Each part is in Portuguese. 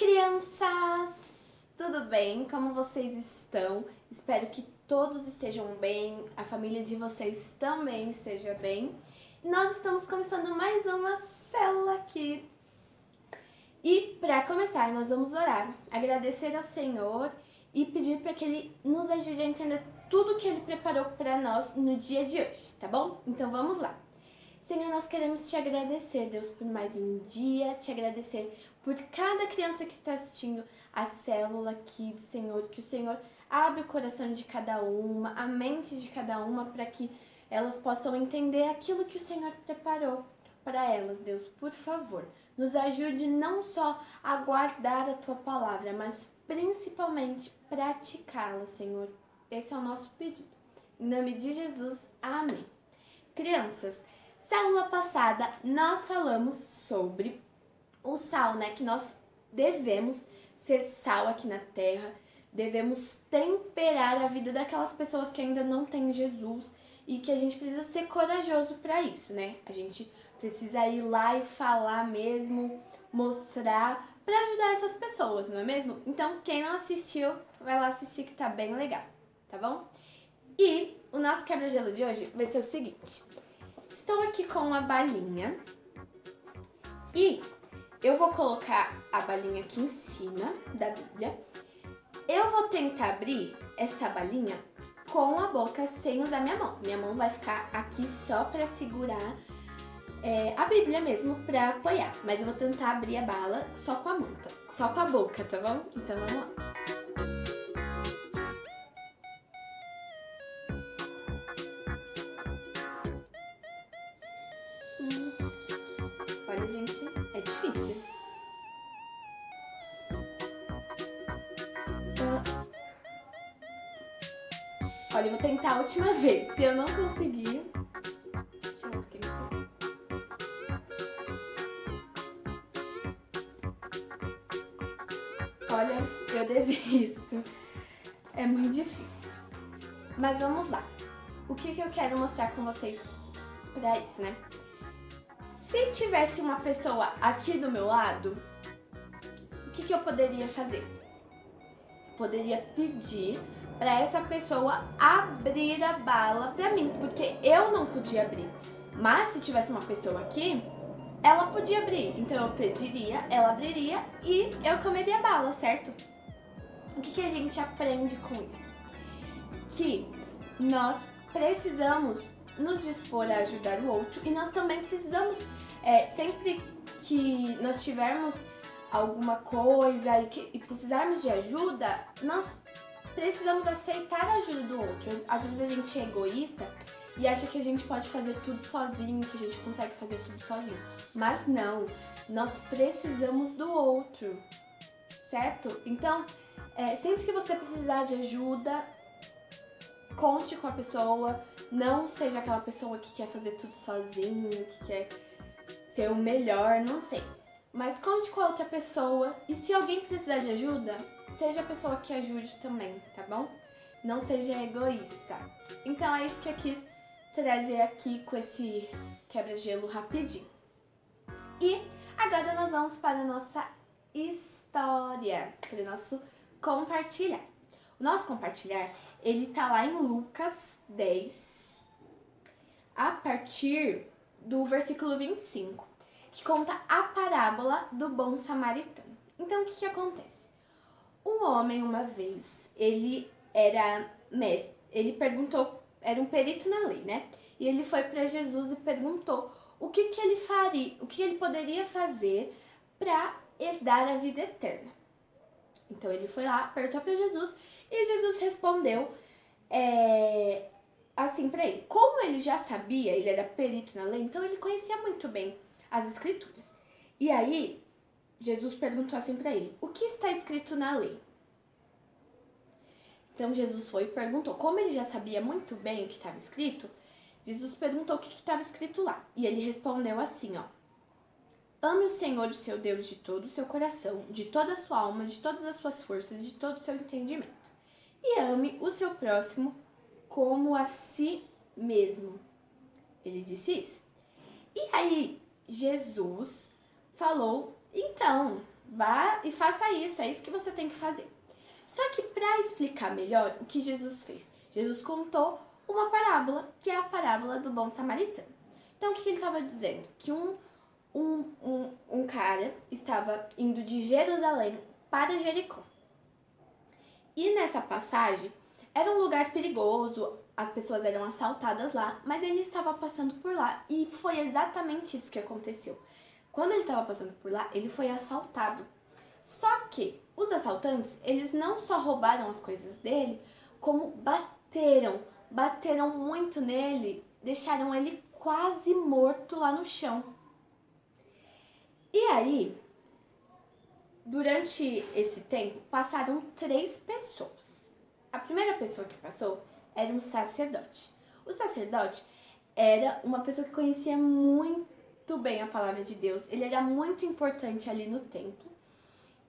crianças! Tudo bem? Como vocês estão? Espero que todos estejam bem, a família de vocês também esteja bem. Nós estamos começando mais uma Célula Kids. E para começar, nós vamos orar, agradecer ao Senhor e pedir para que Ele nos ajude a entender tudo que Ele preparou para nós no dia de hoje, tá bom? Então vamos lá. Senhor, nós queremos te agradecer, Deus, por mais um dia, te agradecer por cada criança que está assistindo a Célula Kids, Senhor, que o Senhor abre o coração de cada uma, a mente de cada uma, para que elas possam entender aquilo que o Senhor preparou para elas, Deus, por favor. Nos ajude não só a guardar a Tua palavra, mas principalmente praticá-la, Senhor. Esse é o nosso pedido. Em nome de Jesus, amém. Crianças, célula passada nós falamos sobre o sal, né? Que nós devemos ser sal aqui na terra, devemos temperar a vida daquelas pessoas que ainda não têm Jesus e que a gente precisa ser corajoso para isso, né? A gente precisa ir lá e falar mesmo, mostrar para ajudar essas pessoas, não é mesmo? Então, quem não assistiu, vai lá assistir que tá bem legal, tá bom? E o nosso quebra-gelo de hoje vai ser o seguinte. Estou aqui com uma balinha e eu vou colocar a balinha aqui em cima da Bíblia. Eu vou tentar abrir essa balinha com a boca sem usar minha mão. Minha mão vai ficar aqui só para segurar a Bíblia mesmo, para apoiar. Mas eu vou tentar abrir a bala só com a mão, só com a boca, tá bom? Então vamos lá. Olha, gente, é difícil. Olha, eu vou tentar a última vez. Se eu não conseguir... Deixa eu ver aqui. Olha, eu desisto. É muito difícil. Mas vamos lá. O que eu quero mostrar com vocês pra isso, né? Se tivesse uma pessoa aqui do meu lado, o que eu poderia fazer? Poderia pedir para essa pessoa abrir a bala para mim, porque eu não podia abrir. Mas se tivesse uma pessoa aqui, ela podia abrir. Então eu pediria, ela abriria e eu comeria a bala, certo? O que a gente aprende com isso? Que nós precisamos nos dispor a ajudar o outro e nós também precisamos, sempre que nós tivermos alguma coisa e precisarmos de ajuda, nós precisamos aceitar a ajuda do outro. Às vezes a gente é egoísta e acha que a gente pode fazer tudo sozinho, que a gente consegue fazer tudo sozinho. Mas não, nós precisamos do outro, certo? Então, sempre que você precisar de ajuda, conte com a pessoa, não seja aquela pessoa que quer fazer tudo sozinho, que quer ser o melhor, não sei. Mas conte com a outra pessoa e se alguém precisar de ajuda, seja a pessoa que ajude também, tá bom? Não seja egoísta. Então é isso que eu quis trazer aqui com esse quebra-gelo rapidinho. E agora nós vamos para a nossa história, para o nosso compartilhar. O nosso compartilhar, ele tá lá em Lucas 10, a partir do versículo 25, que conta a parábola do bom samaritano. Então, o que acontece? Um homem, uma vez, ele era mestre, ele perguntou, era um perito na lei, né? E ele foi para Jesus e perguntou o que ele faria, o que ele poderia fazer para herdar a vida eterna. Então, ele foi lá, perguntou para Jesus e Jesus respondeu assim para ele. Como ele já sabia, ele era perito na lei, então ele conhecia muito bem as escrituras. E aí, Jesus perguntou assim para ele, o que está escrito na lei? Então, Jesus foi e perguntou. Como ele já sabia muito bem o que estava escrito, Jesus perguntou o que estava escrito lá. E ele respondeu assim, ó. Ame o Senhor, o seu Deus, de todo o seu coração, de toda a sua alma, de todas as suas forças, de todo o seu entendimento. E ame o seu próximo como a si mesmo. Ele disse isso. E aí, Jesus falou, então, vá e faça isso, é isso que você tem que fazer. Só que para explicar melhor o que Jesus fez, Jesus contou uma parábola, que é a parábola do bom samaritano. Então, o que ele estava dizendo? Que um cara estava indo de Jerusalém para Jericó. E nessa passagem, era um lugar perigoso, as pessoas eram assaltadas lá, mas ele estava passando por lá e foi exatamente isso que aconteceu. Quando ele estava passando por lá, ele foi assaltado. Só que os assaltantes, eles não só roubaram as coisas dele, como bateram muito nele, deixaram ele quase morto lá no chão. E aí, durante esse tempo, passaram 3 pessoas. A primeira pessoa que passou era um sacerdote. O sacerdote era uma pessoa que conhecia muito bem a palavra de Deus. Ele era muito importante ali no templo.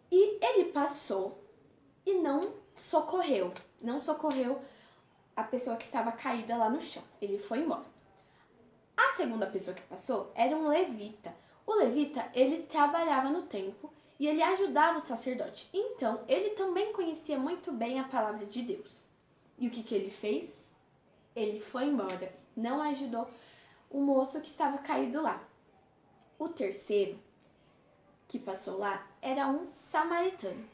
E ele passou e não socorreu a pessoa que estava caída lá no chão. Ele foi embora. A segunda pessoa que passou era um levita. O levita, ele trabalhava no templo e ele ajudava o sacerdote. Então, ele também conhecia muito bem a palavra de Deus. E o que ele fez? Ele foi embora. Não ajudou o moço que estava caído lá. O terceiro que passou lá era um samaritano.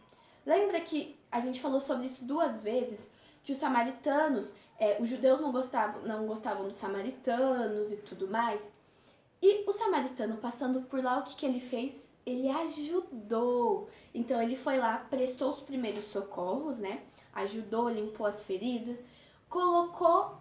Lembra que a gente falou sobre isso 2 vezes? Que os samaritanos, os judeus não gostavam dos samaritanos e tudo mais. E o samaritano passando por lá, o que ele fez? Ele ajudou. Então ele foi lá, prestou os primeiros socorros, né? Ajudou, limpou as feridas, colocou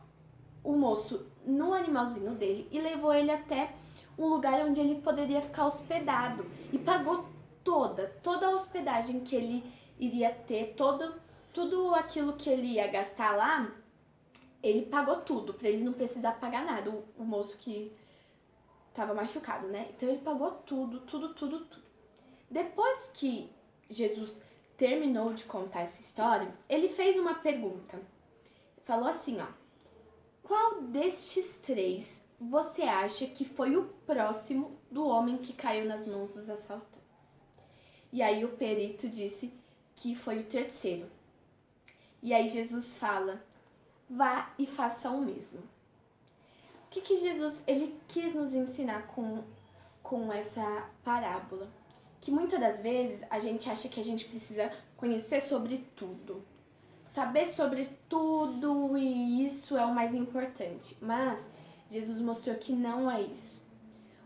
o moço no animalzinho dele e levou ele até um lugar onde ele poderia ficar hospedado. E pagou toda a hospedagem que ele iria ter, tudo aquilo que ele ia gastar lá, ele pagou tudo, para ele não precisar pagar nada, o moço que estava machucado, né? Então ele pagou tudo. Depois que Jesus terminou de contar essa história, ele fez uma pergunta. Falou assim, ó: qual destes 3 você acha que foi o próximo do homem que caiu nas mãos dos assaltantes? E aí o perito disse que foi o terceiro. E aí Jesus fala: vá e faça o mesmo. O que Jesus ele quis nos ensinar com essa parábola? Que muitas das vezes a gente acha que a gente precisa conhecer sobre tudo, saber sobre tudo, e isso é o mais importante. Mas Jesus mostrou que não é isso.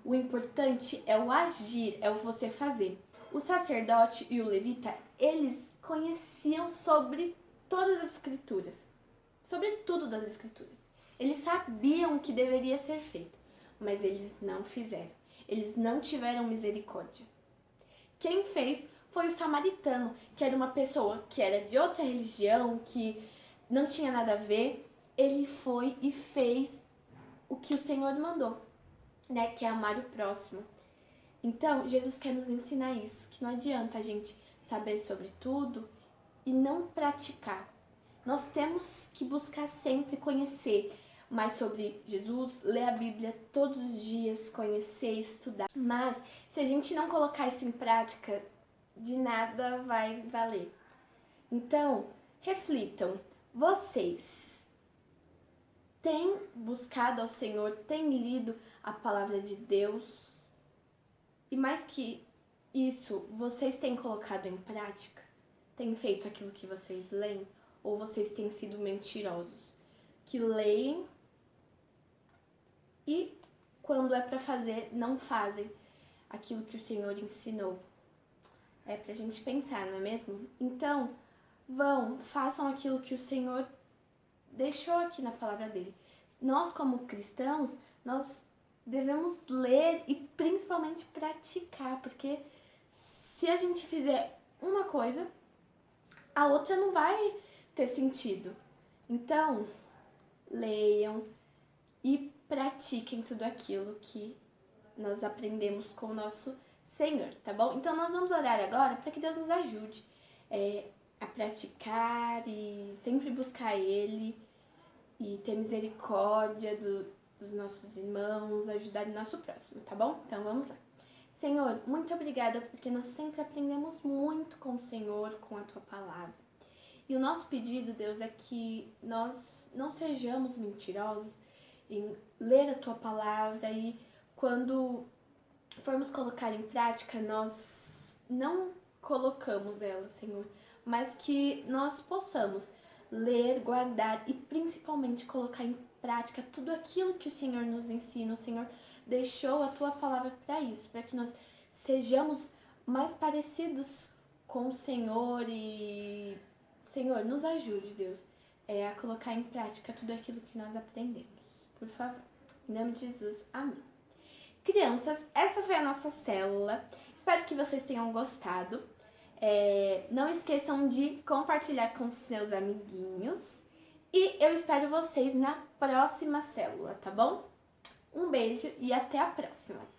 O importante é o agir, é o você fazer. O sacerdote e o levita, eles conheciam sobre todas as escrituras, sobre tudo das escrituras. Eles sabiam o que deveria ser feito, mas eles não fizeram. Eles não tiveram misericórdia. Quem fez foi o samaritano, que era uma pessoa que era de outra religião, que não tinha nada a ver. Ele foi e fez o que o Senhor mandou, né? Que é amar o próximo. Então, Jesus quer nos ensinar isso, que não adianta a gente saber sobre tudo e não praticar. Nós temos que buscar sempre conhecer mais sobre Jesus, ler a Bíblia todos os dias, conhecer, estudar. Mas se a gente não colocar isso em prática, de nada vai valer. Então, reflitam. Vocês têm buscado ao Senhor, têm lido a palavra de Deus? E mais que isso, vocês têm colocado em prática? Têm feito aquilo que vocês leem? Ou vocês têm sido mentirosos? Que leem e quando é para fazer, não fazem aquilo que o Senhor ensinou. É pra gente pensar, não é mesmo? Então, façam aquilo que o Senhor deixou aqui na palavra dele. Nós, como cristãos, nós devemos ler e principalmente praticar, porque se a gente fizer uma coisa, a outra não vai ter sentido. Então, leiam e pratiquem tudo aquilo que nós aprendemos com o nosso Senhor, tá bom? Então nós vamos orar agora para que Deus nos ajude a praticar e sempre buscar Ele e ter misericórdia dos nossos irmãos, ajudar o nosso próximo, tá bom? Então vamos lá. Senhor, muito obrigada porque nós sempre aprendemos muito com o Senhor, com a Tua palavra. E o nosso pedido, Deus, é que nós não sejamos mentirosos em ler a Tua palavra e quando formos colocar em prática, nós não colocamos ela, Senhor, mas que nós possamos ler, guardar e principalmente colocar em prática tudo aquilo que o Senhor nos ensina. O Senhor deixou a Tua palavra para isso, para que nós sejamos mais parecidos com o Senhor e, Senhor, nos ajude, Deus, a colocar em prática tudo aquilo que nós aprendemos. Por favor. Em nome de Jesus. Amém. Crianças, essa foi a nossa célula. Espero que vocês tenham gostado. Não esqueçam de compartilhar com seus amiguinhos. E eu espero vocês na próxima célula, tá bom? Um beijo e até a próxima!